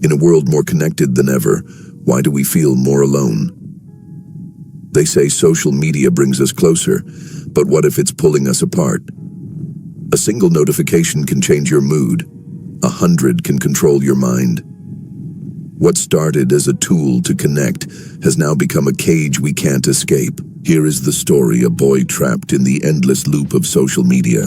In a world more connected than ever, why do we feel more alone? They say social media brings us closer, but what if it's pulling us apart? A single notification can change your mood. 100 can control your mind. What started as a tool to connect has now become a cage we can't escape. Here is the story of a boy trapped in the endless loop of social media.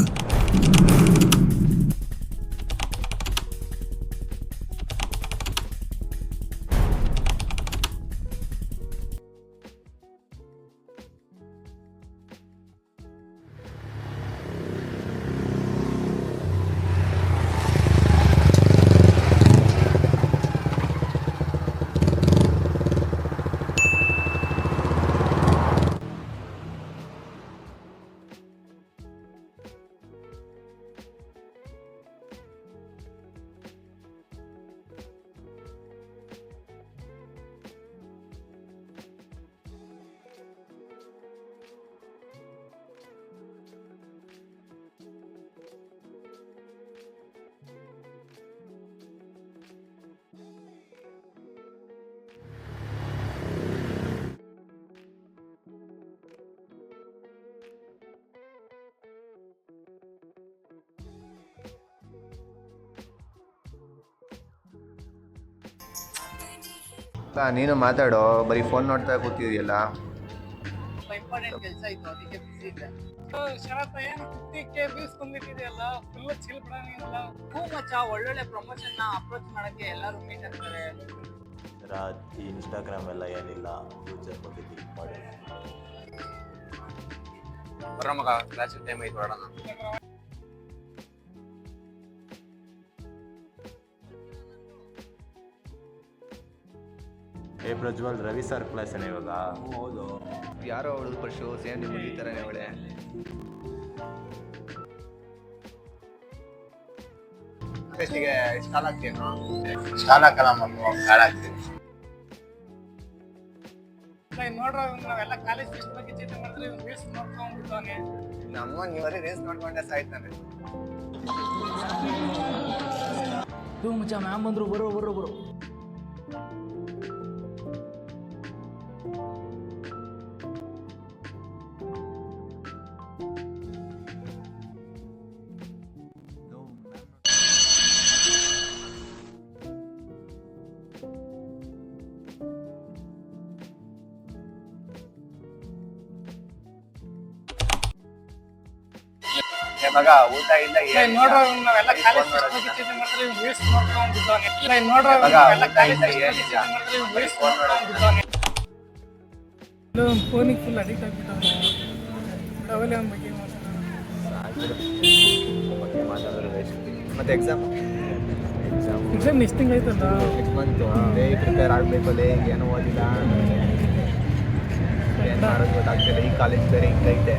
ನೀನು ಮಾತಾಡೋ, ಬರೀ phone ನೋಡ್ತಾ ಕೂತಿದೆಯಲ್ಲ. Important ಕೆಲಸ ಇತ್ತು, ಅದಕ್ಕೆ ಬಿಸಿ ಇದ್ದೆ. ಶರತ್ ಏನು 50K views ಬಂದ್ಬಿಟ್ಟಿದೆಯಲ್ಲ, full chill ಬಿಡೋನಿಲ್ಲ. ಹೂ ಮಚ್ಚ, ಒಳ್ಳೊಳ್ಳೆ ಪ್ರಮೋಷನ್ನ ಅಪ್ರೋಚ್ ಮಾಡೋಕ್ಕೆ ಎಲ್ಲರೂ ಮೀಟ್ ಆಗ್ತಾರೆ. ಈ ಇನ್ಸ್ಟಾಗ್ರಾಮ್ ಎಲ್ಲ ಏನಿಲ್ಲ, ಫ್ಯೂಚರ್ ಬಗ್ಗೆ ಥಿಂಕ್ ಮಾಡಿ. ಬರೋ ಮಗ, ಕ್ಲಾಸಿಗೆ ಟೈಮ್ ಆಯ್ತು, ಹೊರಡೋಣ. ಪ್ರಜ್ವಲ್, ರವಿ ಸರ್ ಕ್ಲಾಸ್ ಏನೇ ಇವಾಗ? ಹೌದು, ಯಾರೋ ಅವಳು ಪರ್ಶು ಸೇಮ್ ನಿಮಗೆ ಈ ಥರನೇ ಅವಳೆ. ಫೆಸ್ಟಿಗೆ ಸ್ಟಾಲ್ ಹಾಕ್ತೀನೋ? ಸ್ಟಾಲ್ ಹಾಕಲ್ಲ ಮಗು, ಕಾಲ್ ಹಾಕ್ತೀನಿ. ನೋಡ್ರ ನಾವೆಲ್ಲ ಕಾಲೇಜ್ ಫೆಸ್ಟ್ ಬಗ್ಗೆ ಚಿಂತೆ ಮಾಡಿದ್ರೆ ಇವ್ನು ರೀಲ್ಸ್ ನೋಡ್ಕೊಂಡ್ಬಿಡ್ತಾನೆ. ನಮ್ಮ ನೀವರೇ ರೀಲ್ಸ್ ನೋಡ್ಕೊಂಡೆ ಸಾಯ್ತಾನೆ. ಹೂ ಮಚ್ಚ, ಮ್ಯಾಮ್ ಬಂದ್ರು, ಬರೋ. ಮಗ, ಊಟ ಇಲ್ಲ, ನೋಡ್ರ ನಾವೆಲ್ಲ ಕಾಲೇಜ್ ಫೆಸ್ಟ್ ಬಗ್ಗೆ ಚಿಂತೆ ಮಾಡಿದ್ರೆ ಇವ್ನು ರೀಲ್ಸ್ ನೋಡ್ಕೊಂಡ್ಬಿಡ್ತಾನೆ. ನೋಡ್ರ ನಾವೆಲ್ಲ ಕಾಲೇಜ್ ಫೆಸ್ಟ್ ಬಗ್ಗೆ ಚಿಂತೆ ಮಾಡಿದ್ರೆ ಇವ್ನು ರೀಲ್ಸ್ ನೋಡ್ಕೊಂಡ್ಬಿಡ್ತಾನೆ. ಫೋನಿಗೆ ಫುಲ್ ಅಡಿಕ್ಟ್ ಆಗ್ಬಿಟ್ಟಾನೆ. ಅವಲೇ ಅವನ ಬಗ್ಗೆ ಮಾತಾಡೋದು ವೇಸ್ಟ್. ಮತ್ತೆ ಎಕ್ಸಾಮ್ ಎಷ್ಟು ತಿಂಗಳು ಆಯ್ತಲ್ಲ? Next month. ಪ್ರಿಪೇರ್ ಆಗಬೇಕಲ್ಲೇ, ಏನೂ ಓದಿಲ್ಲ, ಏನು ಮಾಡೋದು ಗೊತ್ತಾಗ್ತಿಲ್ಲ. ಈ ಕಾಲೇಜ್ ಬೇರೆ ಹಿಂಗೈತೆ.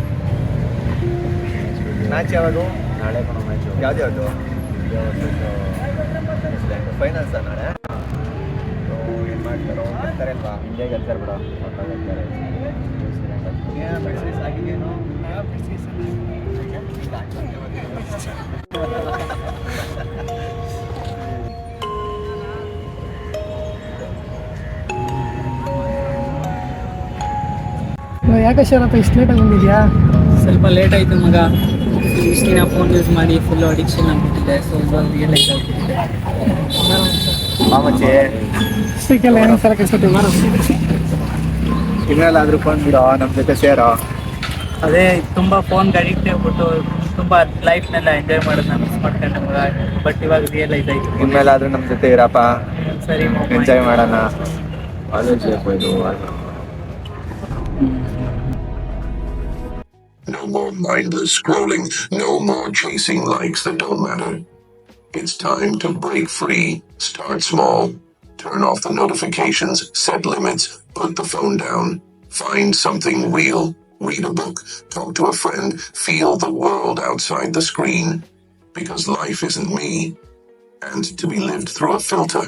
ಮ್ಯಾಚ್ ಯಾವಾಗ? ನಾಳೆ ಕೊಡೋ ಮ್ಯಾಚು. ಯಾವ್ದು? ಫೈನಲ್ಸಾ ನಾಳೆ? ಏನು ಮಾಡ್ತಾರೋ ಗೆಲ್ತಾರೆ ಅಲ್ವಾ? ಇಂಡಿಯಾ ಗೆಲ್ತಾರೆ ಬಿಡ, ಪಕ್ಕ ಗೆಲ್ತಾರೆ. ಮೆಸೇಜ್ ಆಗಿದೆಯೇನು? ಯಾಕೆ ಶರತ್ ಇಷ್ಟು ಲೇಟಾಗಿ ಬಂದಿದ್ಯಾ? ಸ್ವಲ್ಪ ಲೇಟ್ ಆಯಿತು ಮಗ. ಇಷ್ಟು ದಿನ ಫೋನ್ ಯೂಸ್ ಮಾಡಿ ಫುಲ್ ಅಡಿಕ್ಷನ್ ಆಗಿಬಿಟ್ಟಿದೆ. ಸೊ ಇವಾಗ ರಿಯಲೈಸ್ ಆಗಿಬಿಟ್ಟಿದೆ. ಮಾಮಚ್ಚಿ ಇಷ್ಟಕ್ಕೆಲ್ಲ ಏನು ಸಲ ಕಳಿಸ್ಕೊತೀವಿ ಮಾರು. ಇನ್ನೆಲ್ಲಾದರೂ ಫೋನ್ ಬಿಡೋ, ನಮ್ಮ ಜೊತೆ ಸೇರೋ. ಅದೇ ತುಂಬ ಫೋನ್ಗೆ ಅಡಿಕ್ಟ್ ಆಗ್ಬಿಟ್ಟು ತುಂಬ ಲೈಫ್ನೆಲ್ಲ ಎಂಜಾಯ್ ಮಾಡೋದನ್ನ ಮಿಸ್ ಮಾಡ್ಕೊಂಡೆ ಮಗ. ಬಟ್ ಇವಾಗ ರಿಯಲೈಸ್ ಆಯಿತು. ಇನ್ಮೇಲಾದರೂ ನಮ್ಮ ಜೊತೆ ಇರಪ್ಪ, ಸರಿ, ಎಂಜಾಯ್ ಮಾಡೋಣ. ಕಾಲೇಜ್ ಹೋಯ್ತು. No more mindless scrolling, no more chasing likes that don't matter. It's time to break free. Start small. Turn off the notifications, set limits, put the phone down. Find something real. Read a book, talk to a friend, feel the world outside the screen. Because life isn't me, and to be lived through a filter.